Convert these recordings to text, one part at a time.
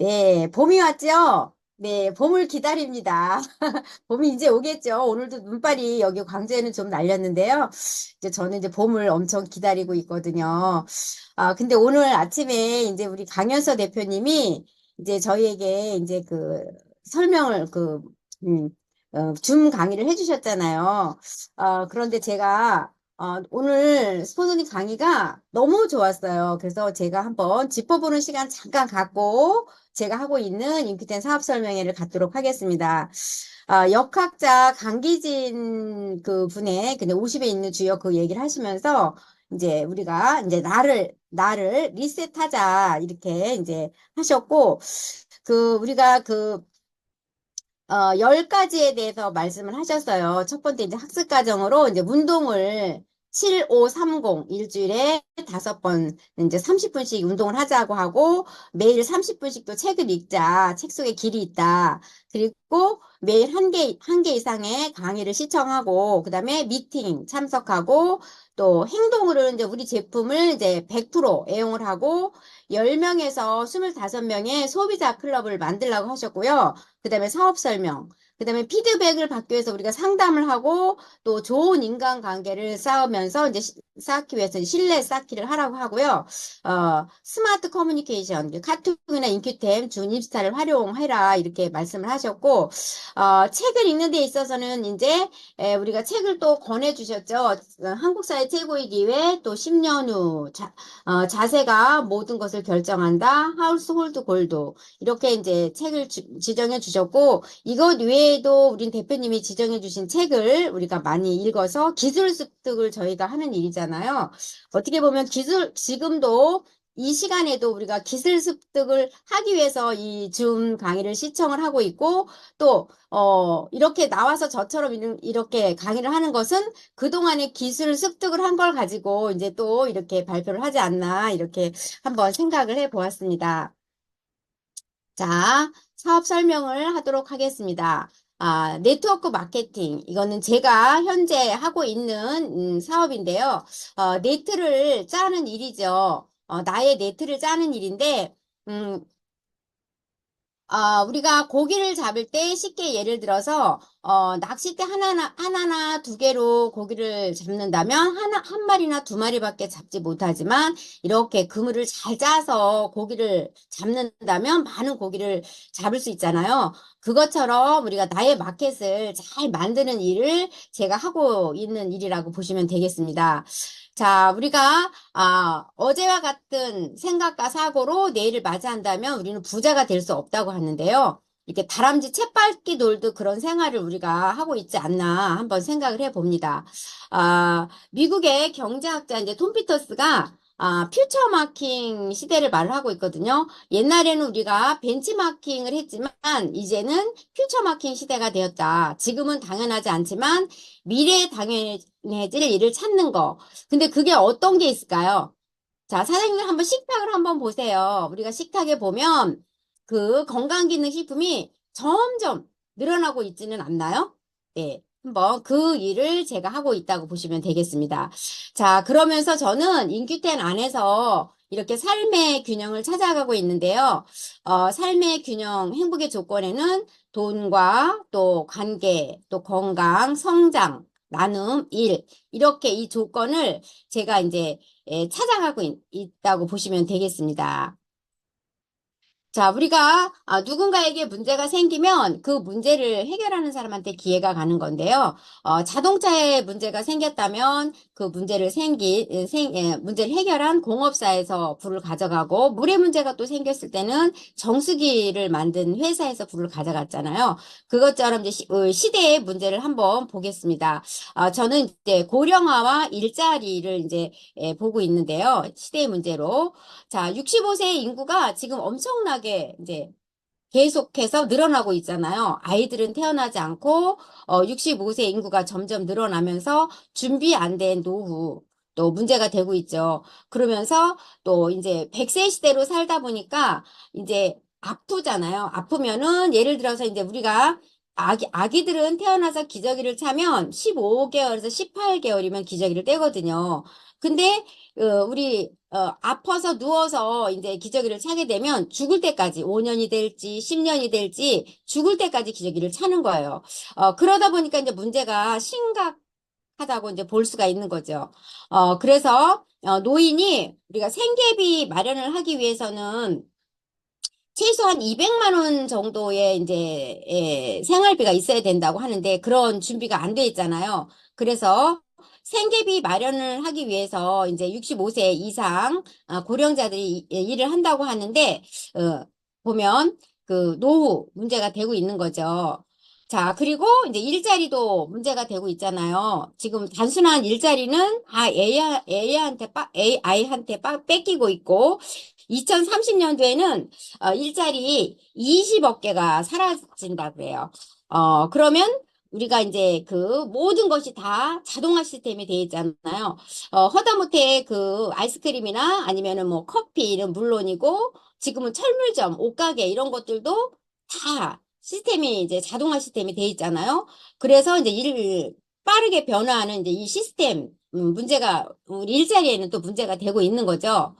네, 봄이 왔죠? 네, 봄을 기다립니다. 봄이 이제 오겠죠? 오늘도 눈발이 여기 광주에는 좀 날렸는데요. 이제 저는 이제 봄을 엄청 기다리고 있거든요. 근데 오늘 아침에 이제 우리 강연서 대표님이 이제 저희에게 이제 그 설명을 음, 줌 강의를 해주셨잖아요. 그런데 제가 오늘 소돈이 강의가 너무 좋았어요. 그래서 제가 한번 짚어보는 시간 잠깐 갖고 제가 하고 있는 인큐텐 사업 설명회를 갖도록 하겠습니다. 역학자 강기진 그 분의 근데 50에 있는 주역 그 얘기를 하시면서 이제 우리가 이제 나를 리셋하자 이렇게 이제 하셨고 우리가 10가지에 대해서 말씀을 하셨어요. 첫 번째 이제 학습 과정으로 이제 운동을 7, 5, 30 일주일에 5번 이제 30분씩 운동을 하자고 하고 매일 30분씩 또 책을 읽자. 책 속에 길이 있다. 그리고 매일 한 개 이상의 강의를 시청하고 그다음에 미팅 참석하고 또 행동으로는 이제 우리 제품을 이제 100% 애용을 하고 10명에서 25명의 소비자 클럽을 만들라고 하셨고요. 그 다음에 사업 설명, 그 다음에 피드백을 받기 위해서 우리가 상담을 하고 또 좋은 인간관계를 쌓으면서 이제 쌓기 위해서 신뢰 쌓기를 하라고 하고요. 스마트 커뮤니케이션, 카톡이나 인큐템, 준입스타를 활용해라 이렇게 말씀을 하셨고, 책을 읽는 데 있어서는 이제 우리가 책을 또 권해주셨죠. 한국사의 최고의 기회, 또 10년 후 자세가 모든 것을 결정한다. 하우스홀드 골드. 이렇게 이제 책을 지정해 주셨고, 이것 외에도 우린 대표님이 지정해 주신 책을 우리가 많이 읽어서 기술 습득을 저희가 하는 일이잖아요. 어떻게 보면 지금도 이 시간에도 우리가 기술 습득을 하기 위해서 이 줌 강의를 시청을 하고 있고, 또, 이렇게 나와서 저처럼 이렇게 강의를 하는 것은 그동안의 기술 습득을 한 걸 가지고 이제 또 이렇게 발표를 하지 않나, 이렇게 한번 생각을 해 보았습니다. 자, 사업 설명을 하도록 하겠습니다. 네트워크 마케팅. 이거는 제가 현재 하고 있는 사업인데요. 네트를 짜는 일이죠. 나의 네트를 짜는 일인데, 음, 우리가 고기를 잡을 때 쉽게 예를 들어서, 낚싯대 하나나 두 개로 고기를 잡는다면, 한 마리나 두 마리밖에 잡지 못하지만, 이렇게 그물을 잘 짜서 고기를 잡는다면 많은 고기를 잡을 수 있잖아요. 그것처럼 우리가 나의 마켓을 잘 만드는 일을 제가 하고 있는 일이라고 보시면 되겠습니다. 자, 우리가 어제와 같은 생각과 사고로 내일을 맞이한다면 우리는 부자가 될 수 없다고 하는데요. 이렇게 다람쥐 쳇바퀴 돌듯 그런 생활을 우리가 하고 있지 않나 한번 생각을 해봅니다. 미국의 경제학자 이제 톰 피터스가 퓨처 마킹 시대를 말을 하고 있거든요. 옛날에는 우리가 벤치마킹을 했지만 이제는 퓨처 마킹 시대가 되었다. 지금은 당연하지 않지만 미래에 당연해질 일을 찾는 거. 근데 그게 어떤 게 있을까요? 자, 사장님들 한번 식탁을 한번 보세요. 우리가 식탁에 보면 그 건강기능식품이 점점 늘어나고 있지는 않나요? 네. 한번 그 일을 제가 하고 있다고 보시면 되겠습니다. 자, 그러면서 저는 인큐텐 안에서 이렇게 삶의 균형을 찾아가고 있는데요. 삶의 균형, 행복의 조건에는 돈과 또 관계, 또 건강, 성장, 나눔, 일, 이렇게 이 조건을 제가 이제 찾아가고 있다고 보시면 되겠습니다. 자, 우리가 누군가에게 문제가 생기면 그 문제를 해결하는 사람한테 기회가 가는 건데요. 자동차에 문제가 생겼다면 그 문제를 해결한 공업사에서 불을 가져가고, 물에 문제가 또 생겼을 때는 정수기를 만든 회사에서 불을 가져갔잖아요. 그것처럼 이제 시대의 문제를 한번 보겠습니다. 저는 이제 고령화와 일자리를 이제 보고 있는데요. 시대의 문제로. 자, 65세 인구가 지금 엄청나게 이제 계속해서 늘어나고 있잖아요. 아이들은 태어나지 않고 65세 인구가 점점 늘어나면서 준비 안 된 노후 또 문제가 되고 있죠. 그러면서 또 이제 100세 시대로 살다 보니까 이제 아프잖아요. 아프면은 예를 들어서 이제 우리가 아기들은 태어나서 기저귀를 차면 15개월에서 18개월이면 기저귀를 떼거든요. 근데 우리 아파서 누워서 이제 기저귀를 차게 되면 죽을 때까지 5년이 될지 10년이 될지 죽을 때까지 기저귀를 차는 거예요. 그러다 보니까 이제 문제가 심각하다고 이제 볼 수가 있는 거죠. 그래서 노인이 우리가 생계비 마련을 하기 위해서는 최소한 200만 원 정도의 이제 생활비가 있어야 된다고 하는데 그런 준비가 안 돼 있잖아요. 그래서 생계비 마련을 하기 위해서 이제 65세 이상 고령자들이 일을 한다고 하는데 보면 그 노후 문제가 되고 있는 거죠. 자, 그리고 이제 일자리도 문제가 되고 있잖아요. 지금 단순한 일자리는 AI한테 뺏기고 있고 2030년도에는 일자리 20억 개가 사라진다 그래요. 그러면 우리가 이제 그 모든 것이 다 자동화 시스템이 되어 있잖아요. 허다못해 그 아이스크림이나 아니면은 뭐 커피는 물론이고 지금은 철물점, 옷가게 이런 것들도 다 시스템이 이제 자동화 시스템이 되어 있잖아요. 그래서 이제 일을 빠르게 변화하는 이제 이 시스템 문제가 우리 일자리에는 또 문제가 되고 있는 거죠.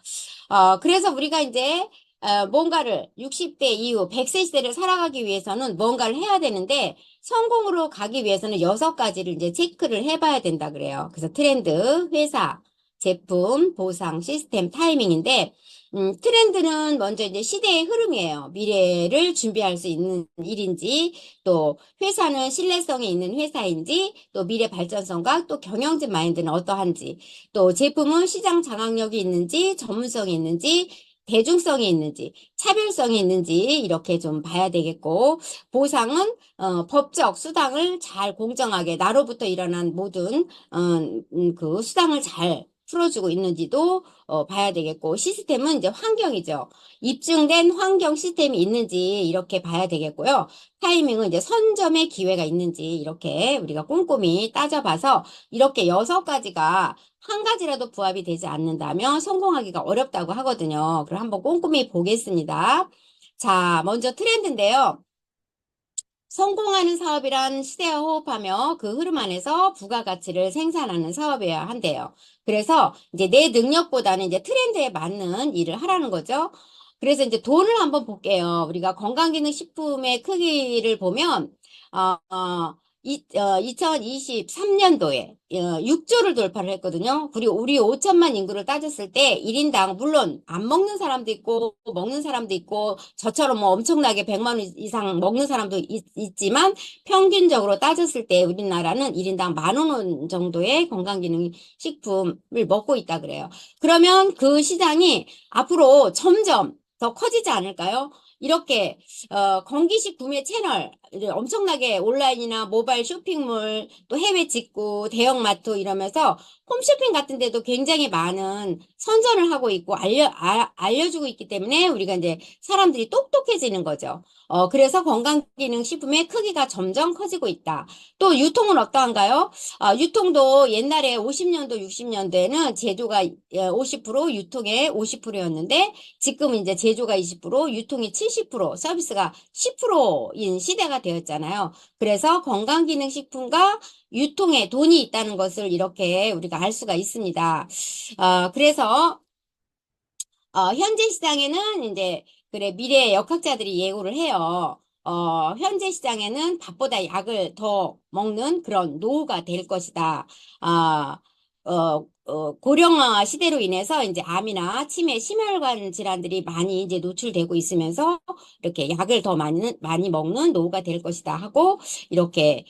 그래서 우리가 이제 뭔가를 60대 이후 100세 시대를 살아가기 위해서는 뭔가를 해야 되는데 성공으로 가기 위해서는 6가지를 이제 체크를 해봐야 된다 그래요. 그래서 트렌드, 회사, 제품, 보상, 시스템, 타이밍인데 트렌드는 먼저 이제 시대의 흐름이에요. 미래를 준비할 수 있는 일인지, 또 회사는 신뢰성이 있는 회사인지, 또 미래 발전성과 또 경영진 마인드는 어떠한지, 또 제품은 시장 장악력이 있는지, 전문성이 있는지, 대중성이 있는지, 차별성이 있는지 이렇게 좀 봐야 되겠고, 보상은 법적 수당을 잘 공정하게 나로부터 일어난 모든 그 수당을 잘 풀어주고 있는지도 봐야 되겠고, 시스템은 이제 환경이죠. 입증된 환경 시스템이 있는지 이렇게 봐야 되겠고요. 타이밍은 이제 선점의 기회가 있는지 이렇게 우리가 꼼꼼히 따져봐서 이렇게 6가지가 한 가지라도 부합이 되지 않는다면 성공하기가 어렵다고 하거든요. 그럼 한번 꼼꼼히 보겠습니다. 자, 먼저 트렌드인데요. 성공하는 사업이란 시대와 호흡하며 그 흐름 안에서 부가가치를 생산하는 사업이어야 한대요. 그래서 이제 내 능력보다는 이제 트렌드에 맞는 일을 하라는 거죠. 그래서 이제 돈을 한번 볼게요. 우리가 건강기능식품의 크기를 보면, 어, 어, 2023년도에 6조를 돌파를 했거든요. 우리 5천만 인구를 따졌을 때 1인당 물론 안 먹는 사람도 있고 먹는 사람도 있고 저처럼 뭐 엄청나게 100만 원 이상 먹는 사람도 있지만 평균적으로 따졌을 때 우리나라는 1인당 10,000원 정도의 건강기능식품을 먹고 있다 그래요. 그러면 그 시장이 앞으로 점점 더 커지지 않을까요? 이렇게 건기식 구매 채널 엄청나게 온라인이나 모바일 쇼핑몰 또 해외 직구 대형마트 이러면서 홈쇼핑 같은 데도 굉장히 많은 선전을 하고 있고 알려주고 있기 때문에 우리가 이제 사람들이 똑똑해지는 거죠. 그래서 건강기능식품의 크기가 점점 커지고 있다. 또 유통은 어떠한가요? 유통도 옛날에 50년도, 60년도에는 제조가 50%, 유통의 50%였는데 지금 이제 제조가 20%, 유통이 70%, 서비스가 10%인 시대가 되었잖아요. 그래서 건강기능식품과 유통에 돈이 있다는 것을 이렇게 우리가 알 수가 있습니다. 그래서 현재 시장에는 이제 그래 미래 역학자들이 예고를 해요. 현재 시장에는 밥보다 약을 더 먹는 그런 노후가 될 것이다. 고령화 시대로 인해서 이제 암이나 치매, 심혈관 질환들이 많이 이제 노출되고 있으면서 이렇게 약을 더 많이 먹는 노후가 될 것이다 하고 이렇게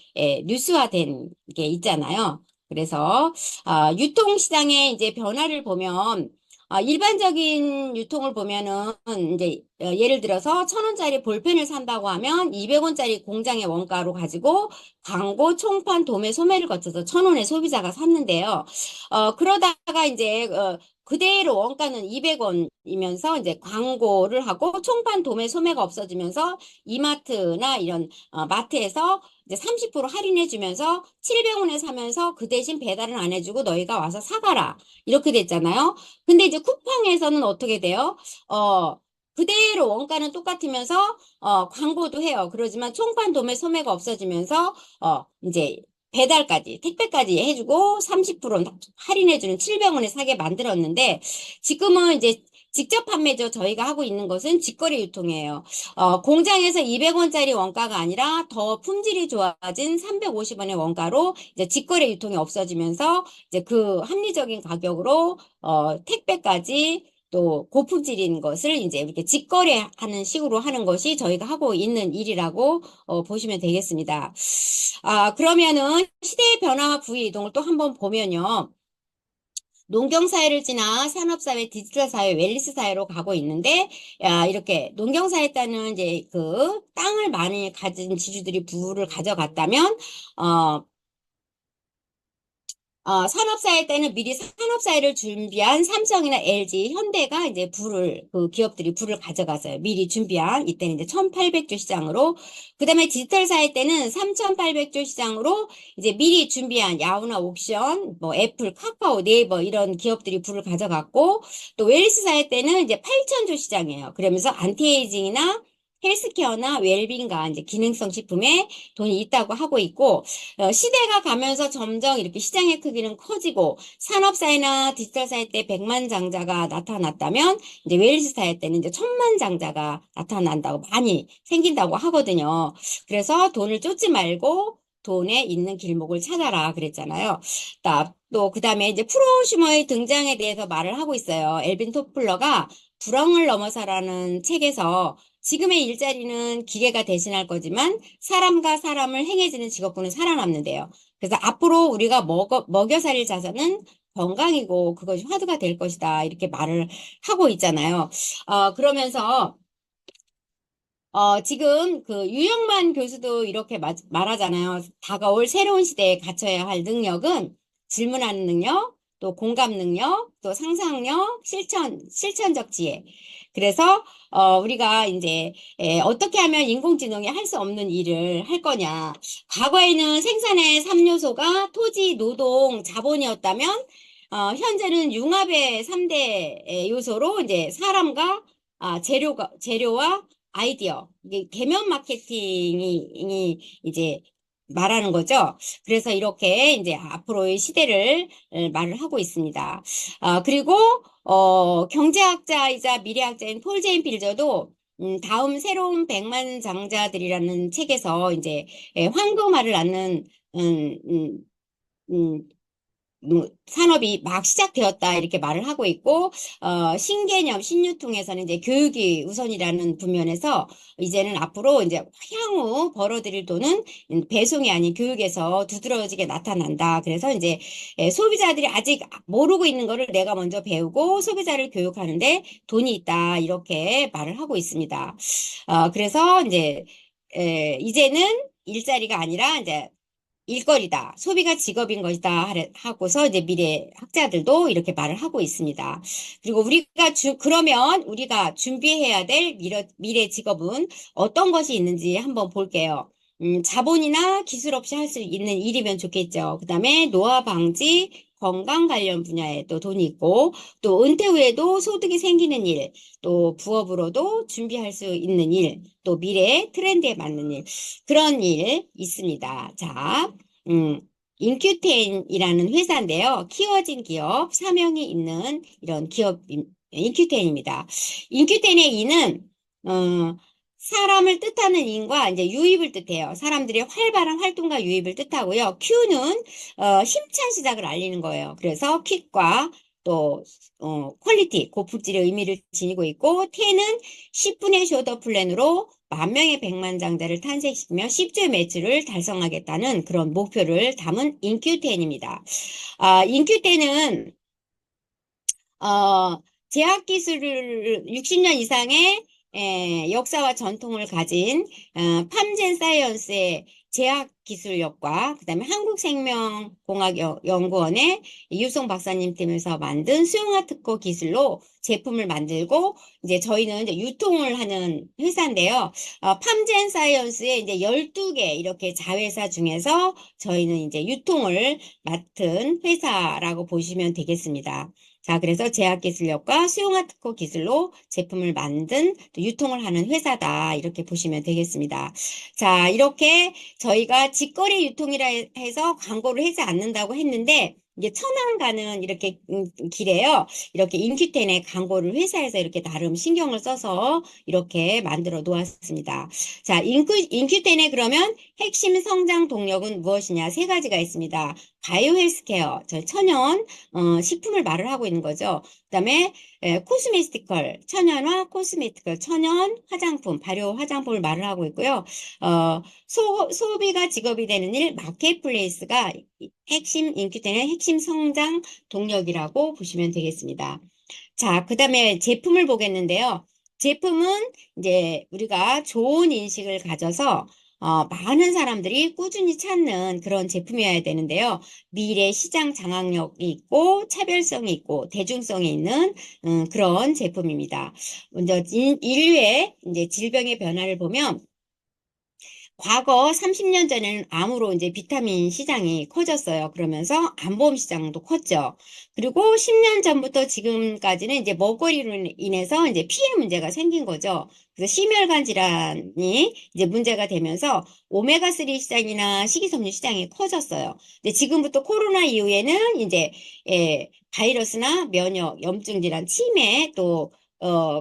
뉴스화된 게 있잖아요. 그래서 유통시장의 이제 변화를 보면 일반적인 유통을 보면은 이제 예를 들어서 1,000원짜리 볼펜을 산다고 하면 200원짜리 공장의 원가로 가지고 광고, 총판, 도매, 소매를 거쳐서 1,000원에 소비자가 샀는데요. 그러다가 이제 그대로 원가는 200원이면서 이제 광고를 하고 총판, 도매, 소매가 없어지면서 이마트나 이런 마트에서 이제 30% 할인해 주면서 700원에 사면서 그 대신 배달은 안 해주고 너희가 와서 사가라. 이렇게 됐잖아요. 근데 이제 쿠팡에서는 어떻게 돼요? 그대로 원가는 똑같으면서 광고도 해요. 그러지만 총판 도매 소매가 없어지면서 이제 배달까지, 택배까지 해주고 30% 할인해주는 700원에 사게 만들었는데, 지금은 이제 직접 판매죠. 저희가 하고 있는 것은 직거래 유통이에요. 공장에서 200원짜리 원가가 아니라 더 품질이 좋아진 350원의 원가로 이제 직거래 유통이 없어지면서 이제 그 합리적인 가격으로 택배까지 또 고품질인 것을 이제 이렇게 직거래하는 식으로 하는 것이 저희가 하고 있는 일이라고 보시면 되겠습니다. 그러면은 시대의 변화와 부의 이동을 또 한번 보면요. 농경사회를 지나 산업사회, 디지털사회, 웰리스사회로 가고 있는데, 이렇게 농경사회 따는 이제 그 땅을 많이 가진 지주들이 부를 가져갔다면, 어, 산업사회 때는 미리 산업사회를 준비한 삼성이나 LG, 현대가 이제 그 기업들이 부를 가져갔어요. 미리 준비한, 이때는 이제 1800조 시장으로. 그 다음에 디지털 사회 때는 3800조 시장으로 이제 미리 준비한 야후나 옥션, 뭐 애플, 카카오, 네이버 이런 기업들이 부를 가져갔고, 또 웰리스 사회 때는 이제 8000조 시장이에요. 그러면서 안티에이징이나 헬스케어나 웰빙과 이제 기능성 식품에 돈이 있다고 하고 있고, 시대가 가면서 점점 이렇게 시장의 크기는 커지고 산업사회나 디지털사회 때 100만 장자가 나타났다면 이제 웰스 사회 때는 이제 1000만 장자가 나타난다고 많이 생긴다고 하거든요. 그래서 돈을 쫓지 말고 돈에 있는 길목을 찾아라 그랬잖아요. 또 그다음에 이제 프로슈머의 등장에 대해서 말을 하고 있어요. 엘빈 토플러가 불황을 넘어서라는 책에서 지금의 일자리는 기계가 대신할 거지만 사람과 사람을 행해지는 직업군은 살아남는데요. 그래서 앞으로 우리가 먹여 살릴 자산은 건강이고 그것이 화두가 될 것이다. 이렇게 말을 하고 있잖아요. 그러면서 지금 그 유영만 교수도 이렇게 말하잖아요. 다가올 새로운 시대에 갖춰야 할 능력은 질문하는 능력, 또 공감 능력, 또 상상력, 실천적 지혜. 그래서 우리가 이제 어떻게 하면 인공지능이 할 수 없는 일을 할 거냐. 과거에는 생산의 3요소가 토지, 노동, 자본이었다면 현재는 융합의 3대 요소로 이제 사람과 재료와 아이디어, 이게 개면 마케팅이 이제 말하는 거죠. 그래서 이렇게 이제 앞으로의 시대를 말을 하고 있습니다. 그리고 경제학자이자 미래학자인 폴 제인 필저도 다음 새로운 백만 장자들이라는 책에서 이제 황금알을 낳는 음, 음, 음, 산업이 막 시작되었다 이렇게 말을 하고 있고 신개념 신유통에서는 이제 교육이 우선이라는 분면에서 이제는 앞으로 이제 향후 벌어들일 돈은 배송이 아닌 교육에서 두드러지게 나타난다. 그래서 이제 소비자들이 아직 모르고 있는 거를 내가 먼저 배우고 소비자를 교육하는데 돈이 있다 이렇게 말을 하고 있습니다. 그래서 이제 이제는 일자리가 아니라 이제 일거리다. 소비가 직업인 것이다. 하고서 이제 미래 학자들도 이렇게 말을 하고 있습니다. 그리고 그러면 우리가 준비해야 될 미래 직업은 어떤 것이 있는지 한번 볼게요. 자본이나 기술 없이 할 수 있는 일이면 좋겠죠. 그 다음에 노화 방지, 건강 관련 분야에 또 돈이 있고, 또 은퇴 후에도 소득이 생기는 일, 또 부업으로도 준비할 수 있는 일, 또 미래 트렌드에 맞는 일, 그런 일 있습니다. 자, 인큐텐이라는 회사인데요. 키워진 기업, 사명이 있는 이런 기업, 인큐텐입니다. 인큐텐의 인은, 사람을 뜻하는 인과 이제 유입을 뜻해요. 사람들의 활발한 활동과 유입을 뜻하고요. Q는, 힘찬 시작을 알리는 거예요. 그래서 퀵과 또, 퀄리티, 고품질의 의미를 지니고 있고, 텐은 10분의 쇼더 플랜으로 10,000명의 백만장자를 탄생시키며 10조의 매출을 달성하겠다는 그런 목표를 담은 인큐텐입니다. 인큐텐은 제약기술을 60년 이상의 역사와 전통을 가진 팜젠 사이언스의 제약기술력과 그다음에 한국생명공학연구원의 유송 박사님 팀에서 만든 수용화 특허 기술로 제품을 만들고 이제 저희는 이제 유통을 하는 회사인데요. 팜젠 사이언스의 이제 12개 이렇게 자회사 중에서 저희는 이제 유통을 맡은 회사라고 보시면 되겠습니다. 자, 그래서 제약기술력과 수용화 특허 기술로 제품을 만든 또 유통을 하는 회사다. 이렇게 보시면 되겠습니다. 자, 이렇게 저희가 직거래 유통이라 해서 광고를 하지 않는다고 했는데, 이게 천안 가는 이렇게 길에요. 이렇게 인큐텐의 광고를 회사에서 이렇게 나름 신경을 써서 이렇게 만들어 놓았습니다. 자, 인큐텐의 그러면 핵심 성장 동력은 무엇이냐? 세 가지가 있습니다. 바이오 헬스케어, 저 천연 식품을 말을 하고 있는 거죠. 그다음에 코스메티컬, 천연화 코스메티컬, 천연 화장품, 발효 화장품을 말을 하고 있고요. 소비가 직업이 되는 일, 마켓플레이스가 핵심 인큐텐의 핵심 성장 동력이라고 보시면 되겠습니다. 자, 그다음에 제품을 보겠는데요. 제품은 이제 우리가 좋은 인식을 가져서 많은 사람들이 꾸준히 찾는 그런 제품이어야 되는데요. 미래 시장 장악력이 있고 차별성이 있고 대중성이 있는 그런 제품입니다. 먼저 인류의 이제 질병의 변화를 보면 과거 30년 전에는 암으로 이제 비타민 시장이 커졌어요. 그러면서 암보험 시장도 컸죠. 그리고 10년 전부터 지금까지는 이제 먹거리로 인해서 이제 피해 문제가 생긴 거죠. 그래서 심혈관 질환이 이제 문제가 되면서 오메가3 시장이나 식이섬유 시장이 커졌어요. 근데 지금부터 코로나 이후에는 이제 바이러스나 면역, 염증 질환, 치매 또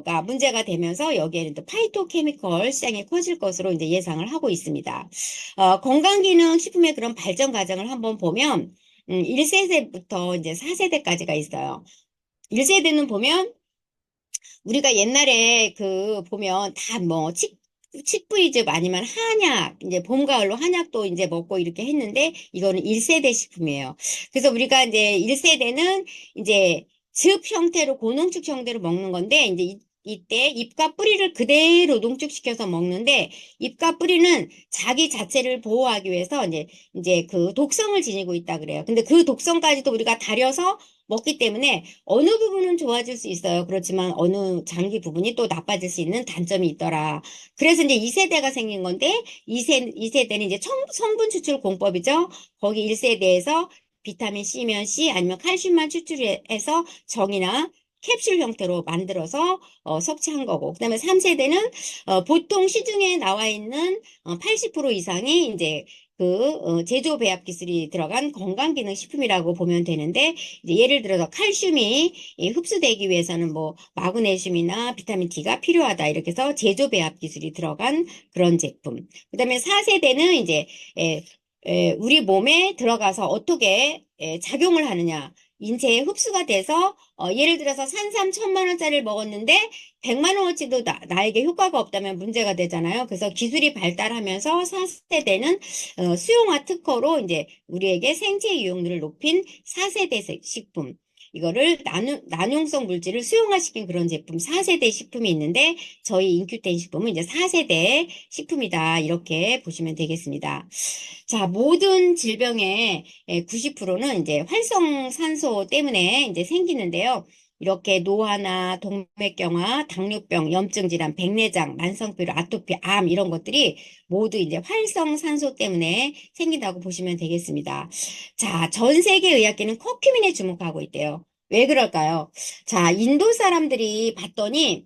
가 문제가 되면서 여기에는 또 파이토케미컬 시장이 커질 것으로 이제 예상을 하고 있습니다. 건강기능식품의 그런 발전 과정을 한번 보면 1세대부터 이제 4세대까지가 있어요. 1세대는 보면 우리가 옛날에 그 보면 다 뭐 칡브리즙 아니면 한약, 이제 봄, 가을로 한약도 이제 먹고 이렇게 했는데 이거는 1세대 식품이에요. 그래서 우리가 이제 1세대는 이제 즙 형태로 고농축 형태로 먹는 건데 이제 이때 잎과 뿌리를 그대로 농축시켜서 먹는데 잎과 뿌리는 자기 자체를 보호하기 위해서 이제 그 독성을 지니고 있다 그래요. 근데 그 독성까지도 우리가 다려서 먹기 때문에 어느 부분은 좋아질 수 있어요. 그렇지만 어느 장기 부분이 또 나빠질 수 있는 단점이 있더라. 그래서 이제 2세대가 생긴 건데 2세대는 이제 성분 추출 공법이죠. 거기 1세대에서 비타민 C면 C 아니면 칼슘만 추출해서 정이나 캡슐 형태로 만들어서 섭취한 거고 그다음에 3세대는 보통 시중에 나와 있는 80% 이상이 이제 제조 배합 기술이 들어간 건강기능식품이라고 보면 되는데 이제 예를 들어서 칼슘이 흡수되기 위해서는 뭐 마그네슘이나 비타민 D가 필요하다 이렇게 해서 제조 배합 기술이 들어간 그런 제품. 그다음에 4세대는 이제 우리 몸에 들어가서 어떻게 작용을 하느냐. 인체에 흡수가 돼서 예를 들어서 산삼 1000만 원짜리를 먹었는데 100만 원어치도 나에게 효과가 없다면 문제가 되잖아요. 그래서 기술이 발달하면서 4세대는 수용화 특허로 이제 우리에게 생체 유용률을 높인 4세대 식품. 이거를 난용성 물질을 수용화시킨 그런 제품 4세대 식품이 있는데 저희 인큐텐 식품은 이제 4세대 식품이다. 이렇게 보시면 되겠습니다. 자, 모든 질병의 90%는 이제 활성산소 때문에 이제 생기는데요. 이렇게 노화나 동맥경화, 당뇨병, 염증 질환, 백내장, 만성피로, 아토피, 암 이런 것들이 모두 이제 활성산소 때문에 생긴다고 보시면 되겠습니다. 자, 전 세계 의학계는 커큐민에 주목하고 있대요. 왜 그럴까요? 자, 인도 사람들이 봤더니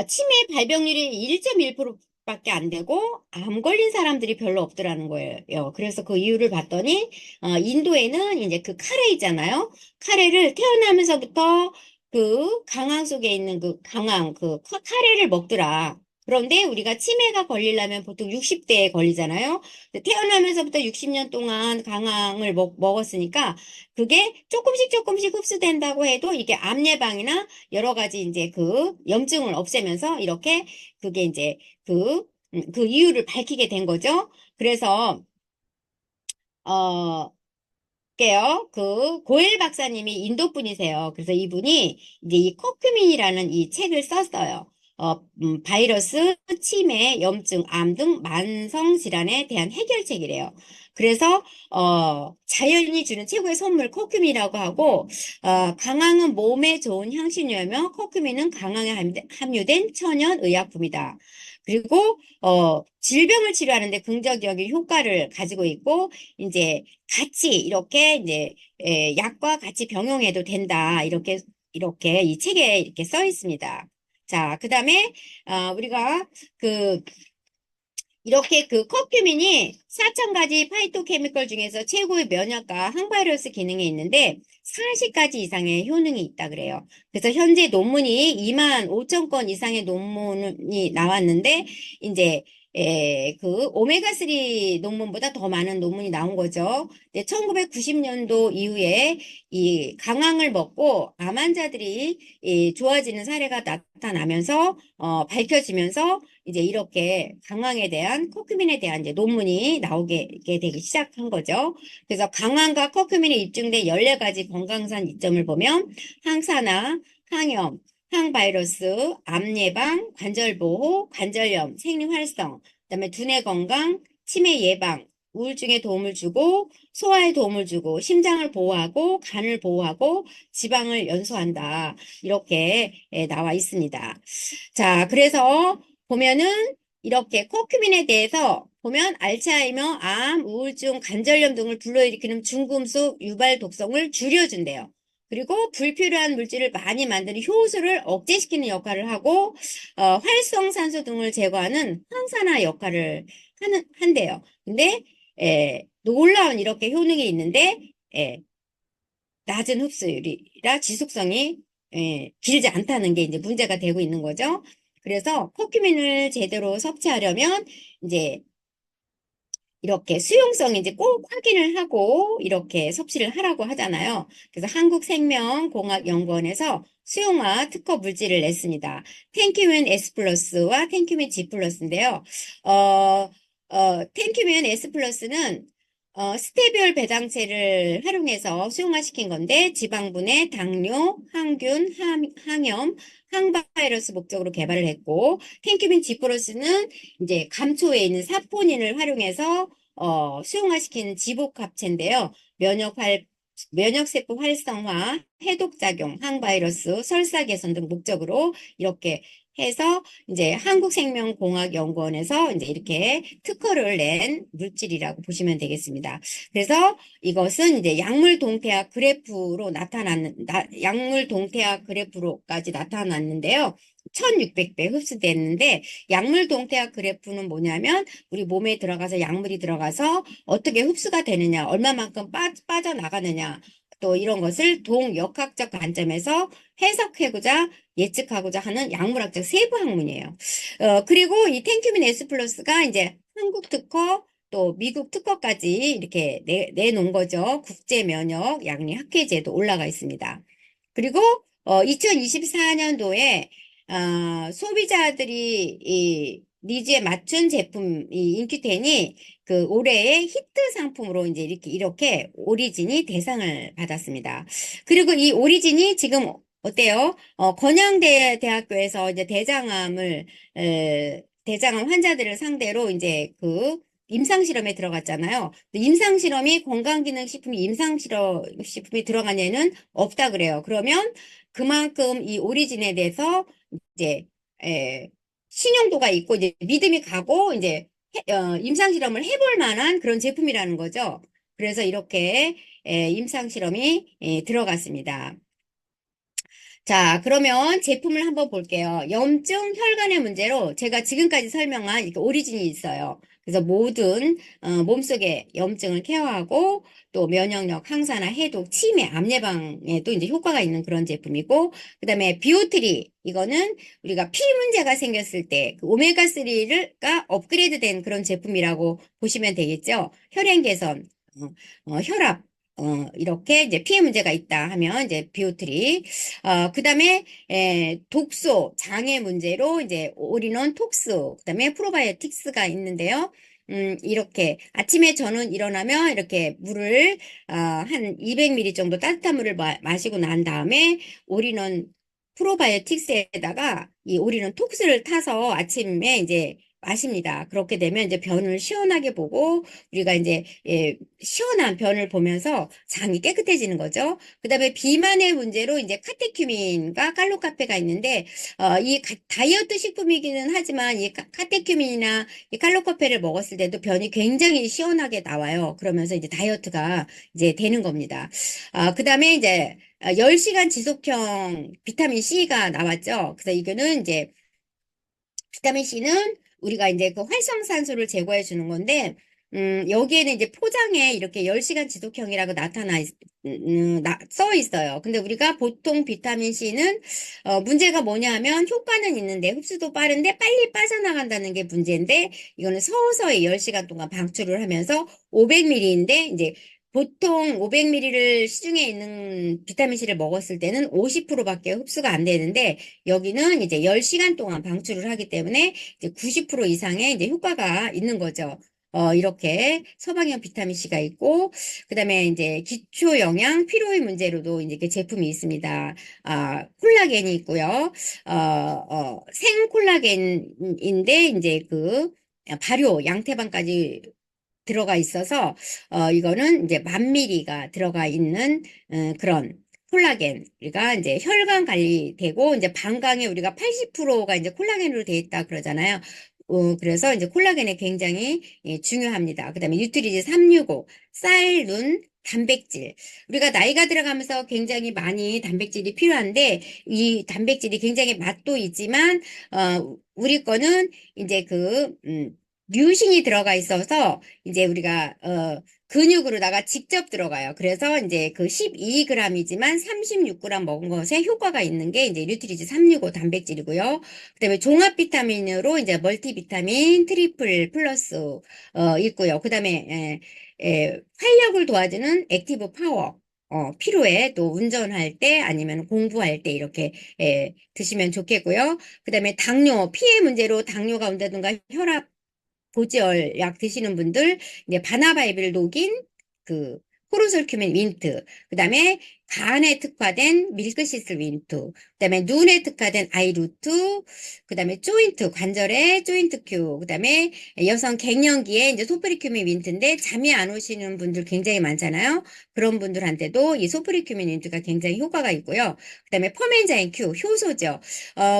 치매 발병률이 1.1%밖에 안 되고 암 걸린 사람들이 별로 없더라는 거예요. 그래서 그 이유를 봤더니 인도에는 이제 그 카레 있잖아요. 카레를 태어나면서부터 그 강황 속에 있는 그 강황 그 카레를 먹더라. 그런데 우리가 치매가 걸리려면 보통 60대에 걸리잖아요. 태어나면서부터 60년 동안 강황을 먹었으니까 그게 조금씩 조금씩 흡수된다고 해도 이게 암 예방이나 여러 가지 이제 그 염증을 없애면서 이렇게 그게 이제 그 이유를 밝히게 된 거죠. 그래서, 게요. 그 고엘 박사님이 인도 분이세요. 그래서 이분이 이제 이 커큐민이라는 이 책을 썼어요. 바이러스, 치매, 염증, 암 등 만성 질환에 대한 해결책이래요. 그래서 자연이 주는 최고의 선물 커큐민이라고 하고 강황은 몸에 좋은 향신료며 커큐민은 강황에 함유된 천연 의약품이다. 그리고 질병을 치료하는데 긍정적인 효과를 가지고 있고 이제 같이 이렇게 이제 약과 같이 병용해도 된다. 이렇게 이 책에 이렇게 써 있습니다. 자, 그다음에 우리가 그 이렇게 그 커큐민이 4,000가지 파이토케미컬 중에서 최고의 면역과 항바이러스 기능이 있는데 40가지 이상의 효능이 있다 그래요. 그래서 현재 논문이 2만 5천 건 이상의 논문이 나왔는데 이제 그 오메가3 논문보다 더 많은 논문이 나온 거죠. 1990년도 이후에 이 강황을 먹고 암 환자들이 좋아지는 사례가 나타나면서 밝혀지면서 이제 이렇게 강황에 대한 커큐민에 대한 이제 논문이 나오게 되기 시작한 거죠. 그래서 강황과 커큐민이 입증된 14가지 건강상 이점을 보면 항산화, 항염, 항바이러스, 암 예방, 관절 보호, 관절염, 생리 활성, 그다음에 두뇌 건강, 치매 예방, 우울증에 도움을 주고 소화에 도움을 주고 심장을 보호하고 간을 보호하고 지방을 연소한다. 이렇게 나와 있습니다. 자, 그래서 보면은 이렇게 커큐민에 대해서 보면 알츠하이머, 암, 우울증, 관절염 등을 불러일으키는 중금속 유발 독성을 줄여준대요. 그리고 불필요한 물질을 많이 만드는 효소를 억제시키는 역할을 하고 활성산소 등을 제거하는 항산화 역할을 한대요. 근데 놀라운 이렇게 효능이 있는데 낮은 흡수율이라 지속성이 길지 않다는 게 이제 문제가 되고 있는 거죠. 그래서 커큐민을 제대로 섭취하려면 이제 이렇게 수용성 이제 꼭 확인을 하고 이렇게 섭취를 하라고 하잖아요. 그래서 한국생명공학연구원에서 수용화 특허 물질을 냈습니다. 텐큐민 S 플러스와 텐큐민 G 플러스인데요. 텐큐민 S 플러스는 스테비올 배당체를 활용해서 수용화시킨 건데 지방분해, 당뇨, 항균, 항염, 항바이러스 목적으로 개발을 했고 텐큐민 G 플러스는 이제 감초에 있는 사포닌을 활용해서 수용화시키는 지복합체인데요. 면역세포 활성화, 해독작용, 항바이러스, 설사 개선 등 목적으로 이렇게 해서 이제 한국생명공학연구원에서 이제 이렇게 특허를 낸 물질이라고 보시면 되겠습니다. 그래서 이것은 이제 약물 동태학 그래프로 약물 동태학 그래프로까지 나타났는데요. 1600배 흡수됐는데 약물 동태학 그래프는 뭐냐면 우리 몸에 들어가서 약물이 들어가서 어떻게 흡수가 되느냐, 얼마만큼 빠져나가느냐, 또 이런 것을 동역학적 관점에서 해석하고자 예측하고자 하는 약물학적 세부 학문이에요. 그리고 이 텐큐민 S 플러스가 이제 한국 특허 또 미국 특허까지 이렇게 내놓은 거죠. 국제면역 양리 학회제도 올라가 있습니다. 그리고 2024년도에 소비자들이 이 니즈에 맞춘 제품 이 인큐텐이 그 올해의 히트 상품으로 이제 이렇게 오리진이 대상을 받았습니다. 그리고 이 오리진이 지금 어때요? 건양대 대학교에서 이제 대장암 환자들을 상대로 이제 그 임상실험에 들어갔잖아요. 임상실험이 건강기능식품이 임상실험식품이 들어간 예는 없다 그래요. 그러면 그만큼 이 오리진에 대해서 이제 신용도가 있고 이제 믿음이 가고 이제 임상실험을 해볼 만한 그런 제품이라는 거죠. 그래서 이렇게 임상실험이 들어갔습니다. 자, 그러면 제품을 한번 볼게요. 염증, 혈관의 문제로 제가 지금까지 설명한 이렇게 오리진이 있어요. 그래서 모든 몸속의 염증을 케어하고 또 면역력, 항산화, 해독, 치매, 암 예방에도 이제 효과가 있는 그런 제품이고 그다음에 비오트리 이거는 우리가 피 문제가 생겼을 때 그 오메가3가 업그레이드된 그런 제품이라고 보시면 되겠죠. 혈행 개선, 혈압 이렇게 이제 피해 문제가 있다 하면 이제 비오트리 그다음에 독소 장애 문제로 이제 올인원 톡스 그다음에 프로바이오틱스가 있는데요. 이렇게 아침에 저는 일어나면 이렇게 물을 한 200ml 정도 따뜻한 물을 마시고 난 다음에 올인원 프로바이오틱스에다가 이 우리는 톡스를 타서 아침에 이제 마십니다. 그렇게 되면 이제 변을 시원하게 보고 우리가 이제 시원한 변을 보면서 장이 깨끗해지는 거죠. 그다음에 비만의 문제로 이제 카테큐민과 칼로카페가 있는데 이 다이어트 식품이기는 하지만 이 카테큐민이나 이 칼로카페를 먹었을 때도 변이 굉장히 시원하게 나와요. 그러면서 이제 다이어트가 이제 되는 겁니다. 그다음에 이제 10시간 지속형 비타민 C가 나왔죠. 그래서 이거는 이제 비타민 C는 우리가 이제 그 활성산소를 제거해 주는 건데, 여기에는 이제 포장에 이렇게 10시간 지속형이라고 써 있어요. 근데 우리가 보통 비타민 C는, 문제가 뭐냐 하면 효과는 있는데 흡수도 빠른데 빨리 빠져나간다는 게 문제인데, 이거는 서서히 10시간 동안 방출을 하면서 500ml인데, 이제 보통 500ml를 시중에 있는 비타민 C를 먹었을 때는 50%밖에 흡수가 안 되는데, 여기는 이제 10시간 동안 방출을 하기 때문에 이제 90% 이상의 이제 효과가 있는 거죠. 이렇게 서방형 비타민 C가 있고, 그 다음에 이제 기초 영양 피로의 문제로도 이제 그 제품이 있습니다. 콜라겐이 있고요. 생 콜라겐인데 이제 그 발효 양태반까지 들어가 있어서 이거는 이제 10,000ml가 들어가 있는 그런 콜라겐. 우리가 이제 혈관 관리되고 이제 방광에 우리가 80%가 이제 콜라겐으로 돼 있다 그러잖아요. 그래서 이제 콜라겐이 굉장히 중요합니다. 그다음에 뉴트리지 365, 쌀, 눈, 단백질. 우리가 나이가 들어가면서 굉장히 많이 단백질이 필요한데 이 단백질이 굉장히 맛도 있지만 우리 거는 이제 류신이 들어가 있어서 이제 우리가 근육으로다가 직접 들어가요. 그래서 이제 그 12g이지만 36g 먹은 것에 효과가 있는 게 이제 뉴트리지 365 단백질이고요. 그다음에 종합 비타민으로 이제 멀티비타민 트리플 플러스 있고요. 그다음에 활력을 도와주는 액티브 파워. 필요해. 또 운전할 때 아니면 공부할 때 이렇게 드시면 좋겠고요. 그다음에 당뇨, 피해 문제로 당뇨가 온다든가 혈압 고지혈 약 드시는 분들, 이제 바나바이브를 녹인 그 코르솔큐민 윈트, 그 다음에 간에 특화된 밀크시슬 윈트, 그 다음에 눈에 특화된 아이루트, 그 다음에 조인트, 관절에 조인트 큐, 그 다음에 여성 갱년기에 이제 소프리큐민 윈트인데 잠이 안 오시는 분들 굉장히 많잖아요. 그런 분들한테도 이 소프리큐민 윈트가 굉장히 효과가 있고요. 그 다음에 퍼멘자인 큐, 효소죠.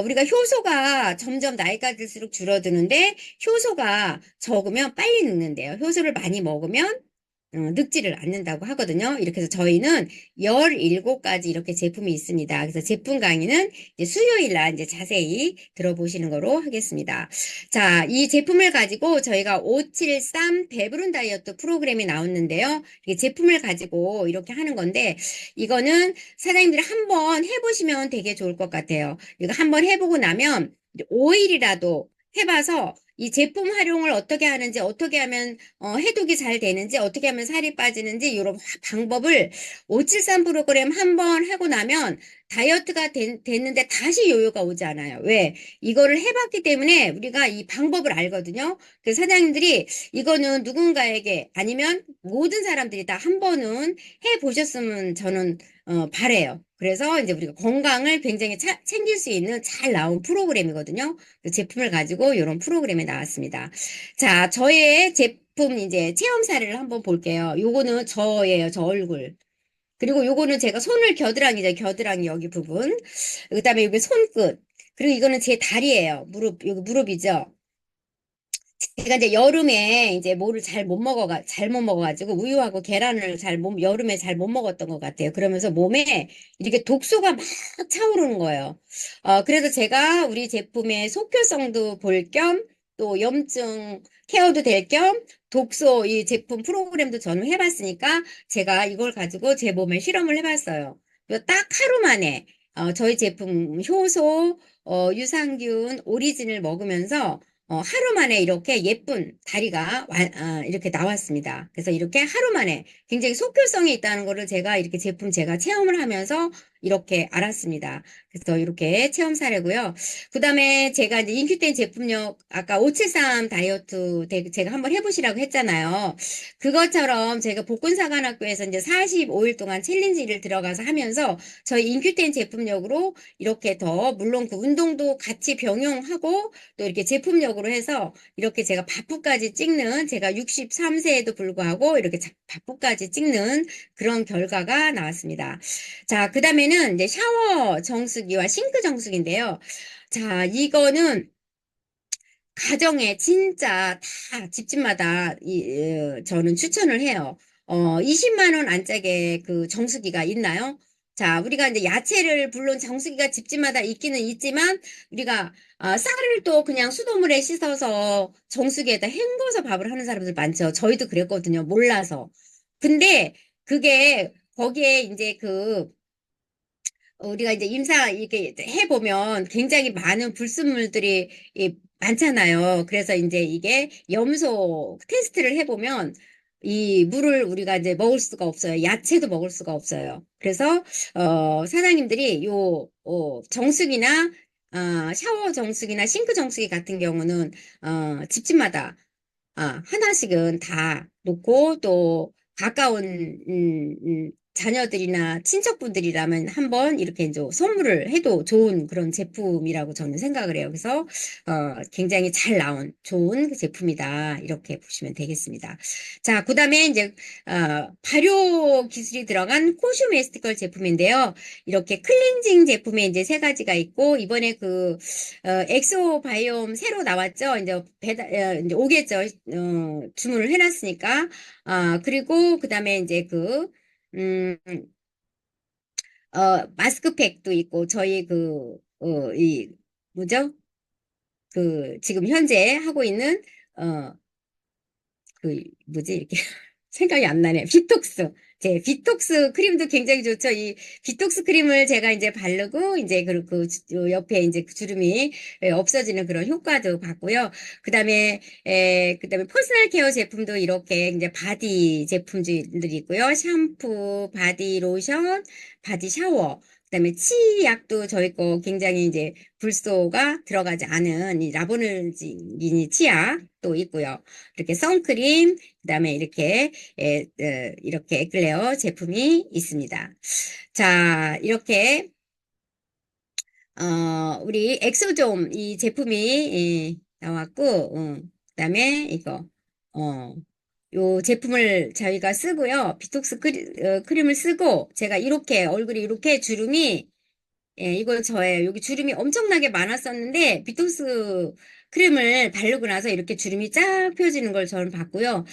우리가 효소가 점점 나이가 들수록 줄어드는데 효소가 적으면 빨리 늙는데요. 효소를 많이 먹으면 늙지를 않는다고 하거든요. 이렇게 해서 저희는 17가지 이렇게 제품이 있습니다. 그래서 제품 강의는 이제 수요일 날 이제 자세히 들어보시는 거로 하겠습니다. 자, 이 제품을 가지고 저희가 573 배부른 다이어트 프로그램이 나왔는데요. 이 제품을 가지고 이렇게 하는 건데 이거는 사장님들이 한번 해보시면 되게 좋을 것 같아요. 이거 한번 해보고 나면 5일이라도 해봐서 이 제품 활용을 어떻게 하는지, 어떻게 하면 해독이 잘 되는지, 어떻게 하면 살이 빠지는지 이런 방법을 573 프로그램 한번 하고 나면 다이어트가 됐는데 다시 요요가 오지 않아요. 왜? 이거를 해봤기 때문에 우리가 이 방법을 알거든요. 그래서 사장님들이 이거는 누군가에게 아니면 모든 사람들이 다 한 번은 해보셨으면 저는 바래요. 그래서 이제 우리가 건강을 굉장히 챙길 수 있는 잘 나온 프로그램이거든요. 그 제품을 가지고 이런 프로그램에 나왔습니다. 자, 저의 제품 이제 체험 사례를 한번 볼게요. 요거는 저예요, 저 얼굴. 그리고 요거는 제가 손을 겨드랑이죠, 겨드랑이 여기 부분. 그다음에 여기 손끝. 그리고 이거는 제 다리예요, 무릎, 여기 무릎이죠. 제가 이제 여름에 이제 뭐를 잘못 먹어가지고 우유하고 계란을 여름에 잘 못 먹었던 것 같아요. 그러면서 몸에 이렇게 독소가 막 차오르는 거예요. 그래서 제가 우리 제품의 속효성도 볼 겸 또 염증 케어도 될 겸 독소 이 제품 프로그램도 저는 해봤으니까 제가 이걸 가지고 제 몸에 실험을 해봤어요. 그래서 딱 하루 만에 저희 제품 효소, 유산균, 오리진을 먹으면서 하루 만에 이렇게 예쁜 다리가 이렇게 나왔습니다. 그래서 이렇게 하루 만에 굉장히 속효성이 있다는 거를 제가 이렇게 제품 제가 체험을 하면서 이렇게 알았습니다. 그래서 이렇게 체험 사례고요. 그 다음에 제가 이제 인큐된 제품력, 아까 573 다이어트 제가 한번 해보시라고 했잖아요. 그것처럼 제가 복근사관학교에서 이제 45일 동안 챌린지를 들어가서 하면서 저희 인큐된 제품력으로 이렇게 더, 물론 그 운동도 같이 병용하고 또 이렇게 제품력으로 해서 이렇게 제가 바프까지 찍는, 제가 63세에도 불구하고 이렇게 바프까지 찍는 그런 결과가 나왔습니다. 자, 그 다음에는 이제 샤워 정수기와 싱크 정수기인데요. 자, 이거는 가정에 진짜 다 집집마다 저는 추천을 해요. 20만 원 안짝에 그 정수기가 있나요? 자, 우리가 이제 야채를 물론 정수기가 집집마다 있기는 있지만 우리가 쌀을 또 그냥 수돗물에 씻어서 정수기에다 헹궈서 밥을 하는 사람들 많죠. 저희도 그랬거든요. 몰라서. 근데 그게 거기에 이제 우리가 이제 임사 이렇게 해보면 굉장히 많은 불순물들이 많잖아요. 그래서 이제 이게 염소 테스트를 해보면 이 물을 우리가 이제 먹을 수가 없어요. 야채도 먹을 수가 없어요. 그래서 사장님들이 정수기나 샤워 정수기나 싱크 정수기 같은 경우는 집집마다 하나씩은 다 놓고 또 가까운 자녀들이나 친척분들이라면 한번 이렇게 이제 선물을 해도 좋은 그런 제품이라고 저는 생각을 해요. 그래서 굉장히 잘 나온 좋은 제품이다. 이렇게 보시면 되겠습니다. 자, 그다음에 이제 발효 기술이 들어간 코슈메스티컬 제품인데요. 이렇게 클렌징 제품에 이제 세 가지가 있고 이번에 엑소 바이옴 새로 나왔죠. 이제 이제 오겠죠. 주문을 해놨으니까. 그리고 그다음에 이제 음, 마스크팩도 있고, 저희 뭐죠? 지금 현재 하고 있는, 어, 뭐지, 이렇게 생각이 안 나네. 비톡스. 비톡스 크림도 굉장히 좋죠. 이 비톡스 크림을 제가 이제 바르고, 이제 옆에 이제 그 주름이 없어지는 그런 효과도 봤고요. 그 다음에 퍼스널 케어 제품도 이렇게 이제 바디 제품들이 있고요. 샴푸, 바디 로션, 바디 샤워. 그다음에 치약도 저희 거 굉장히 이제 불소가 들어가지 않은 이 라보르기니 치약도 있고요. 이렇게 선크림, 그다음에 이렇게 에클레어 제품이 있습니다. 자, 이렇게 우리 엑소좀 이 제품이 나왔고, 그다음에 어, 요 제품을 저희가 쓰고요. 비톡스 크림을 쓰고 제가 이렇게 얼굴이 이렇게 주름이 이건 저예요. 여기 주름이 엄청나게 많았었는데, 비톡스 크림을 바르고 나서 이렇게 주름이 쫙 펴지는 걸 저는 봤고요.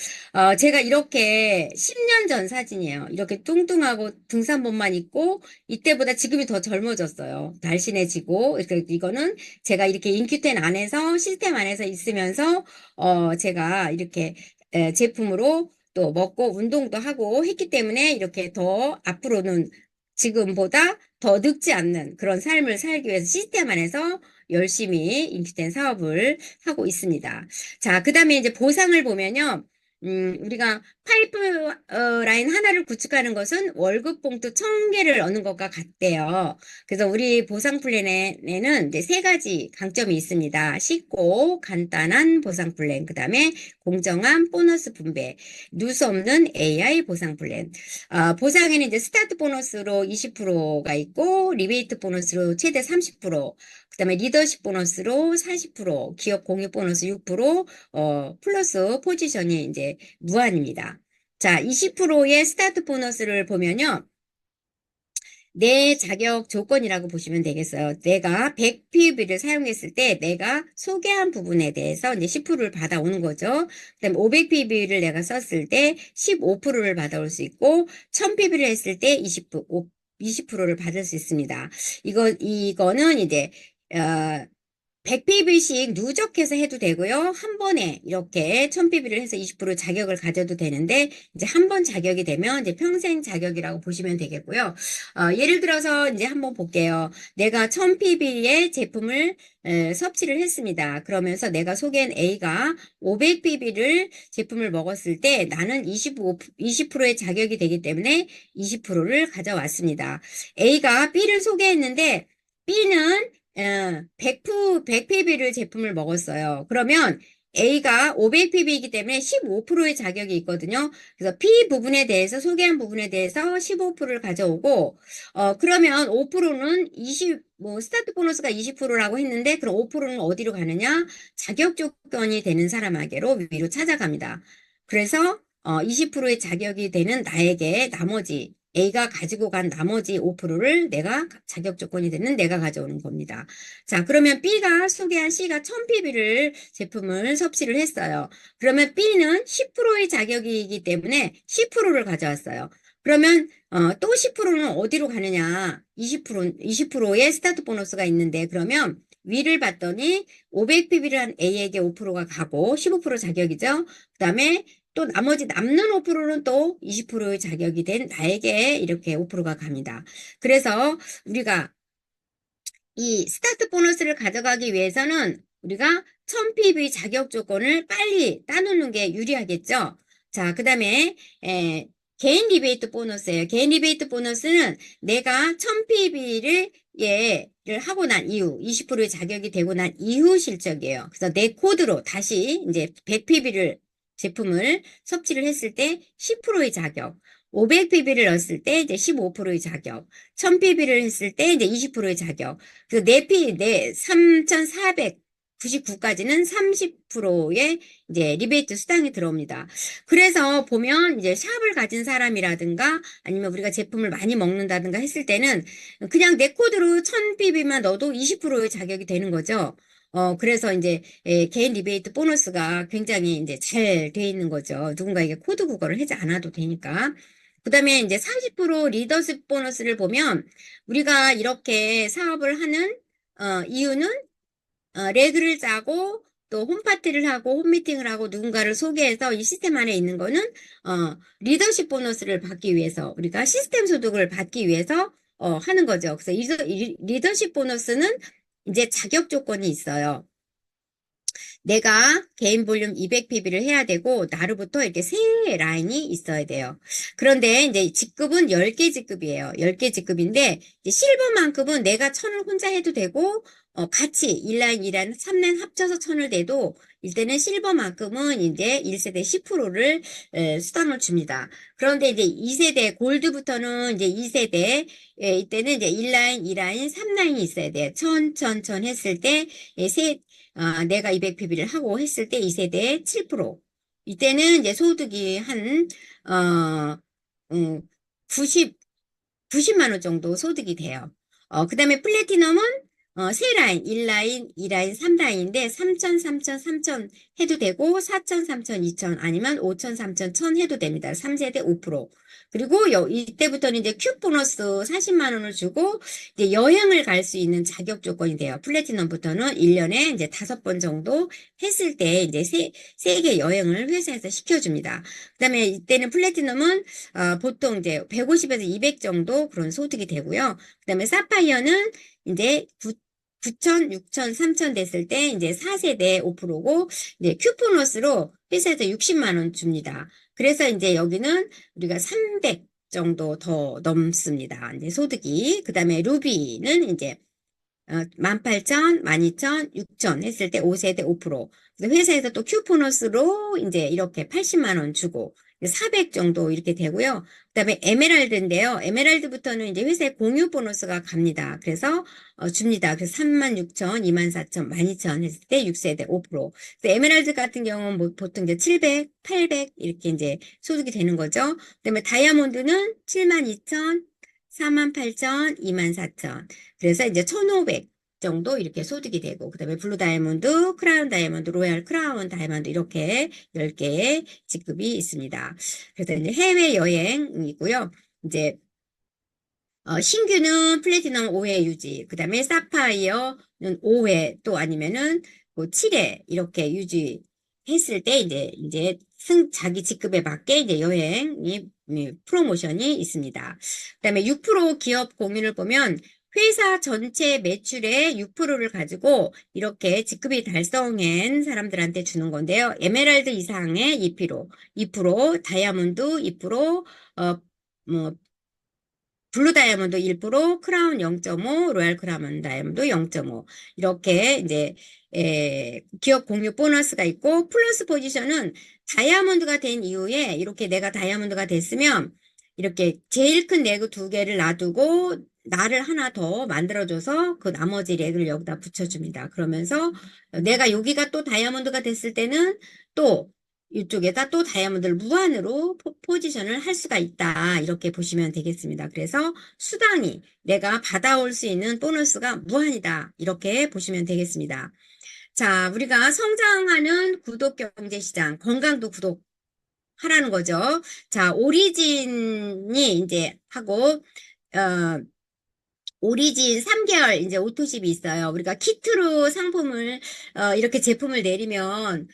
제가 이렇게 10년 전 사진이에요. 이렇게 뚱뚱하고 등산복만 입고, 이때보다 지금이 더 젊어졌어요. 날씬해지고, 이거는 제가 이렇게 인큐텐 안에서, 시스템 안에서 있으면서, 제가 이렇게 제품으로 또 먹고 운동도 하고 했기 때문에 이렇게 더 앞으로는 지금보다 더 늙지 않는 그런 삶을 살기 위해서 시스템 안에서 열심히 인기된 사업을 하고 있습니다. 자, 그 다음에 이제 보상을 보면요. 우리가 파이프 라인 하나를 구축하는 것은 월급 봉투 1000개를 얻는 것과 같대요. 그래서 우리 보상 플랜에는 이제 세 가지 강점이 있습니다. 쉽고 간단한 보상 플랜, 그 다음에 공정한 보너스 분배, 누수 없는 AI 보상 플랜. 보상에는 이제 스타트 보너스로 20%가 있고, 리베이트 보너스로 최대 30%, 그다음에 리더십 보너스로 40%, 기업 공유 보너스 6%, 플러스 포지션이 이제 무한입니다. 자, 20%의 스타트 보너스를 보면요. 내 자격 조건이라고 보시면 되겠어요. 내가 100PB를 사용했을 때 내가 소개한 부분에 대해서 이제 10%를 받아오는 거죠. 그다음에 500PB를 내가 썼을 때 15%를 받아올 수 있고 1000PB를 했을 때 20%를 받을 수 있습니다. 이거는 이제 어, 100pb씩 누적해서 해도 되고요. 한 번에 이렇게 1000pb를 해서 20% 자격을 가져도 되는데 이제 한 번 자격이 되면 이제 평생 자격이라고 보시면 되겠고요. 예를 들어서 이제 한번 볼게요. 내가 1000pb의 제품을 섭취를 했습니다. 그러면서 내가 소개한 A가 500pb를 제품을 먹었을 때 나는 20%의 자격이 되기 때문에 20%를 가져왔습니다. A가 B를 소개했는데 B는 100pb를 제품을 먹었어요. 그러면 A가 500pb이기 때문에 15%의 자격이 있거든요. 그래서 P 부분에 대해서 소개한 부분에 대해서 15%를 가져오고 그러면 5%는 스타트 보너스가 20%라고 했는데 그럼 5%는 어디로 가느냐? 자격 조건이 되는 사람에게로 위로 찾아갑니다. 그래서 20%의 자격이 되는 나에게 나머지 A가 가지고 간 나머지 5%를 내가 자격 조건이 되는 내가 가져오는 겁니다. 자, 그러면 B가 소개한 C가 1000pb를 제품을 섭취를 했어요. 그러면 B는 10%의 자격이기 때문에 10%를 가져왔어요. 그러면 또 10%는 어디로 가느냐? 20%의 스타트 보너스가 있는데 그러면 위를 봤더니 500pb를 한 A에게 5%가 가고 15% 자격이죠. 그 다음에 또 나머지 남는 5%는 또 20%의 자격이 된 나에게 이렇게 5%가 갑니다. 그래서 우리가 이 스타트 보너스를 가져가기 위해서는 우리가 1000pb 자격 조건을 빨리 따놓는 게 유리하겠죠. 자, 그 다음에 개인 리베이트 보너스예요. 개인 리베이트 보너스는 내가 1000pb를 를 하고 난 이후 20%의 자격이 되고 난 이후 실적이에요. 그래서 내 코드로 다시 이제 100pb를 제품을 섭취를 했을 때 10%의 자격, 500pb를 넣었을 때 이제 15%의 자격, 1000pb를 했을 때 이제 20%의 자격. 그래서 내 3,499까지는 30%의 이제 리베이트 수당이 들어옵니다. 그래서 보면 이제 샵을 가진 사람이라든가 아니면 우리가 제품을 많이 먹는다든가 했을 때는 그냥 내 코드로 1000pb만 넣어도 20%의 자격이 되는 거죠. 그래서 이제 개인 리베이트 보너스가 굉장히 이제 잘 돼 있는 거죠. 누군가에게 코드 국어를 하지 않아도 되니까. 그다음에 이제 40% 리더십 보너스를 보면 우리가 이렇게 사업을 하는 이유는 레그를 짜고 또 홈파티를 하고 홈미팅을 하고 누군가를 소개해서 이 시스템 안에 있는 거는 리더십 보너스를 받기 위해서 우리가 시스템 소득을 받기 위해서 하는 거죠. 그래서 리더십 보너스는 이제 자격 조건이 있어요. 내가 개인 볼륨 200pb를 해야 되고 나로부터 이렇게 세 라인이 있어야 돼요. 그런데 이제 직급은 10개 직급이에요. 10개 직급인데 실버만큼은 내가 1000을 혼자 해도 되고 같이 1라인, 2라인, 3라인 합쳐서 1000을 내도 이때는 실버만큼은 이제 1세대 10%를 수당을 줍니다. 그런데 이제 2세대 골드부터는 이제 2세대 이때는 이제 1라인, 2라인, 3라인이 있어야 돼요. 1000 했을 때 내가 200pb를 하고 했을 때 2세대 7%. 이때는 이제 소득이 한, 음, 90만 원 정도 소득이 돼요. 그 다음에 플래티넘은 세 라인, 1라인, 2라인, 3라인인데 3천, 3천, 3천 해도 되고 4천, 3천, 2천 아니면 5천, 3천, 1000 해도 됩니다. 3세대 5%. 그리고 이때부터는 이제 큐 보너스 40만 원을 주고 이제 여행을 갈 수 있는 자격 조건이 돼요. 플래티넘부터는 1년에 이제 5번 정도 했을 때 이제 세계 여행을 회사에서 시켜줍니다. 그다음에 이때는 플래티넘은 보통 이제 150에서 200 정도 그런 소득이 되고요. 그다음에 사파이어는 이제 9천, 6천, 3천 됐을 때 이제 4세대 5%고 이제 큐포너스로 회사에서 60만 원 줍니다. 그래서 이제 여기는 우리가 300 정도 더 넘습니다. 이제 소득이. 그다음에 루비는 이제 18,000, 12,000, 6,000 했을 때 5세대 5%. 그래서 회사에서 또 큐포너스로 이제 이렇게 80만 원 주고 400 정도 이렇게 되고요. 그다음에 에메랄드인데요. 에메랄드부터는 이제 회사에 공유 보너스가 갑니다. 그래서 줍니다. 그래서 36,000, 24,000, 12,000 했을 때 6세대 5%. 그래서 에메랄드 같은 경우는 뭐 보통 이제 700, 800 이렇게 이제 소득이 되는 거죠. 그다음에 다이아몬드는 72,000, 48,000, 24,000. 그래서 이제 1,500 정도 이렇게 소득이 되고, 그 다음에 블루 다이아몬드, 크라운 다이아몬드, 로얄 크라운 다이아몬드 이렇게 10개의 직급이 있습니다. 그래서 이제 해외여행이고요. 이제 신규는 플래티넘 5회 유지, 그 다음에 사파이어는 5회 또 아니면은 뭐 7회 이렇게 유지했을 때 이제 자기 직급에 맞게 이제 여행이 프로모션이 있습니다. 그 다음에 6% 기업 공유를 보면 회사 전체 매출의 6%를 가지고 이렇게 직급이 달성한 사람들한테 주는 건데요. 에메랄드 이상의 2%, 다이아몬드 2%, 뭐 블루 다이아몬드 1%, 크라운 0.5, 로얄 크라운 다이아몬드 0.5 이렇게 이제 기업 공유 보너스가 있고 플러스 포지션은 다이아몬드가 된 이후에 이렇게 내가 다이아몬드가 됐으면 이렇게 제일 큰 레그 두 개를 놔두고 나를 하나 더 만들어줘서 그 나머지 렉을 여기다 붙여줍니다. 그러면서 내가 여기가 또 다이아몬드가 됐을 때는 또 이쪽에다 또 다이아몬드를 무한으로 포지션을 할 수가 있다. 이렇게 보시면 되겠습니다. 그래서 수당이 내가 받아올 수 있는 보너스가 무한이다. 이렇게 보시면 되겠습니다. 자, 우리가 성장하는 구독 경제 시장, 건강도 구독하라는 거죠. 자, 오리진이 이제 하고, 오리진 3개월 이제 오토십이 있어요. 우리가 키트로 상품을 이렇게 제품을 내리면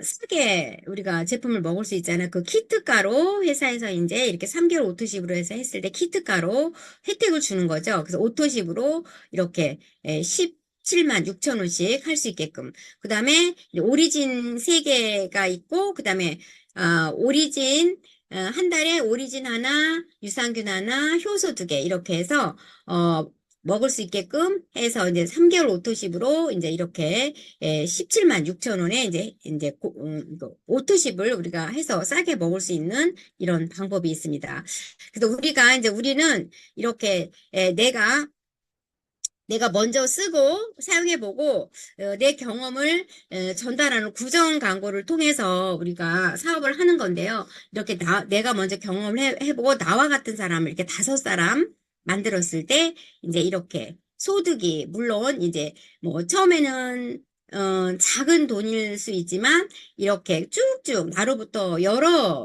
싸게 우리가 제품을 먹을 수 있잖아요. 그 키트가로 회사에서 이제 이렇게 3개월 오토십으로 해서 했을 때 키트가로 혜택을 주는 거죠. 그래서 오토십으로 이렇게 17만 6천 원씩 할 수 있게끔. 그다음에 오리진 3개가 있고 그다음에 오리진 한 달에 오리진 하나, 유산균 하나, 효소 2개 이렇게 해서 어, 먹을 수 있게끔 해서 이제 3개월 오토십으로 이제 이렇게 17만 6천 원에 이거 오토십을 우리가 해서 싸게 먹을 수 있는 이런 방법이 있습니다. 그래서 우리는 이렇게 내가 먼저 쓰고 사용해보고 내 경험을 전달하는 구정 광고를 통해서 우리가 사업을 하는 건데요. 이렇게 내가 먼저 경험을 해보고 나와 같은 사람을 이렇게 5사람 만들었을 때 이제 이렇게 소득이 물론 이제 뭐 처음에는 작은 돈일 수 있지만 이렇게 쭉쭉 나로부터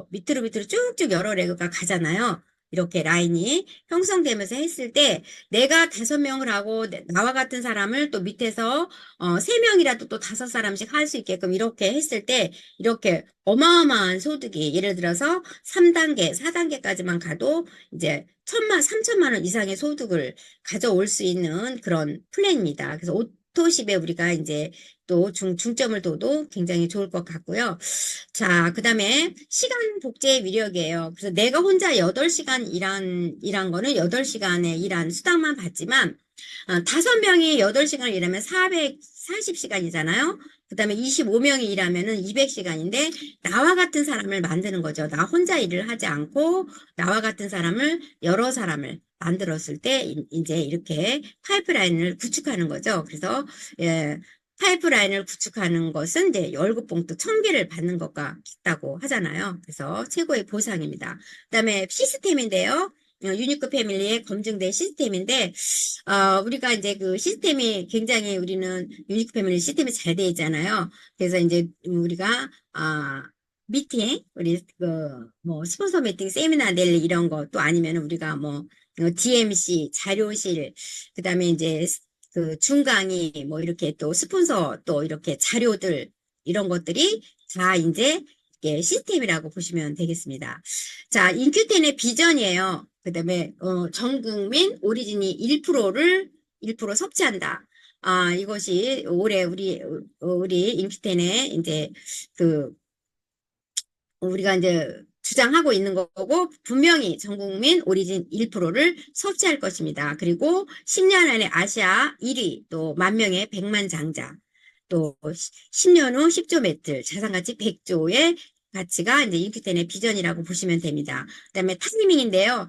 밑으로 쭉쭉 여러 레그가 가잖아요. 이렇게 라인이 형성되면서 했을 때 내가 5명을 하고 나와 같은 사람을 또 밑에서 3명이라도 또 5사람씩 할 수 있게끔 이렇게 했을 때 이렇게 어마어마한 소득이 예를 들어서 3단계, 4단계까지만 가도 이제 3천만 원 이상의 소득을 가져올 수 있는 그런 플랜입니다. 그래서 오토십에 우리가 이제 또 중점을 둬도 굉장히 좋을 것 같고요. 자, 그 다음에 시간 복제의 위력이에요. 그래서 내가 혼자 8시간 일한 거는 8시간의 일한 수당만 받지만, 5명이 8시간을 일하면 440시간이잖아요. 그 다음에 25명이 일하면은 200시간인데, 나와 같은 사람을 만드는 거죠. 나 혼자 일을 하지 않고, 나와 같은 사람을, 여러 사람을 만들었을 때, 이제 이렇게 파이프라인을 구축하는 거죠. 그래서, 예, 파이프라인을 구축하는 것은 이제 월급봉투 1000개를 받는 것과 같다고 하잖아요. 그래서 최고의 보상입니다. 그다음에 시스템인데요. 유니크 패밀리의 검증된 시스템인데, 우리가 이제 그 시스템이 굉장히 우리는 유니크 패밀리 시스템이 잘 돼 있잖아요. 그래서 이제 우리가, 미팅, 우리 뭐 스폰서 미팅, 세미나 랠리 이런 거 또 아니면 우리가 뭐 DMC, 자료실, 그다음에 이제 그 중강의 뭐 이렇게 또 스폰서 또 이렇게 자료들 이런 것들이 다 이제 이게 시스템이라고 보시면 되겠습니다. 자, 인큐텐의 비전이에요. 그다음에 전국민 오리진이 1% 섭취한다. 이것이 올해 우리 인큐텐의 이제 그 우리가 이제 주장하고 있는 거고 분명히 전국민 오리진 1%를 섭취할 것입니다. 그리고 10년 안에 아시아 1위 또 만명의 100만 장자 또 10년 후 10조 매출 자산가치 100조의 가치가 이제 인큐텐의 비전이라고 보시면 됩니다. 그다음에 타이밍인데요.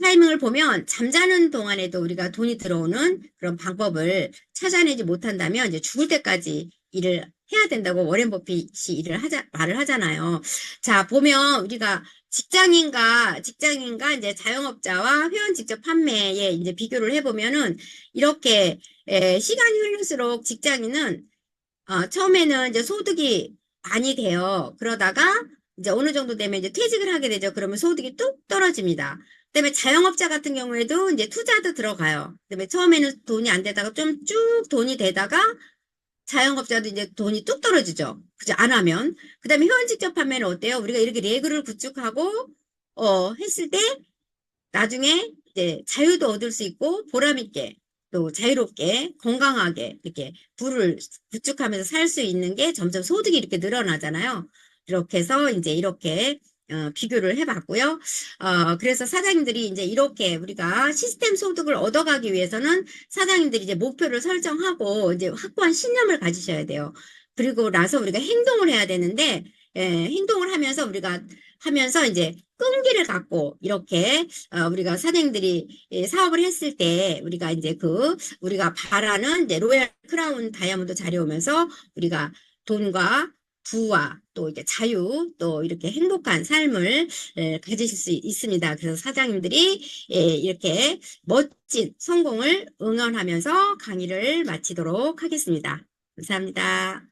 타이밍을 보면 잠자는 동안에도 우리가 돈이 들어오는 그런 방법을 찾아내지 못한다면 이제 죽을 때까지 일을 해야 된다고 워렌 버핏이 말을 하잖아요. 자, 보면 우리가 직장인과 이제 자영업자와 회원 직접 판매에 이제 비교를 해보면은 이렇게 시간이 흐를수록 직장인은 처음에는 이제 소득이 많이 돼요. 그러다가 이제 어느 정도 되면 이제 퇴직을 하게 되죠. 그러면 소득이 뚝 떨어집니다. 그다음에 자영업자 같은 경우에도 이제 투자도 들어가요. 그다음에 처음에는 돈이 안 되다가 좀 쭉 돈이 되다가 자영업자도 이제 돈이 뚝 떨어지죠. 그죠? 안 하면. 그다음에 회원 직접 하면 어때요? 우리가 이렇게 레그를 구축하고 했을 때 나중에 이제 자유도 얻을 수 있고 보람 있게 또 자유롭게 건강하게 이렇게 부를 구축하면서 살 수 있는 게 점점 소득이 이렇게 늘어나잖아요. 이렇게 해서 이제 이렇게 비교를 해봤고요. 그래서 사장님들이 이제 이렇게 우리가 시스템 소득을 얻어가기 위해서는 사장님들이 이제 목표를 설정하고 이제 확고한 신념을 가지셔야 돼요. 그리고 나서 우리가 행동을 해야 되는데, 행동을 하면서 우리가 하면서 이제 끈기를 갖고 이렇게 우리가 사장님들이 사업을 했을 때 우리가 이제 우리가 바라는 이제 로얄 크라운 다이아몬드 자리 오면서 우리가 돈과 부와 또 이게 자유 또 이렇게 행복한 삶을 가지실 수 있습니다. 그래서 사장님들이 이렇게 멋진 성공을 응원하면서 강의를 마치도록 하겠습니다. 감사합니다.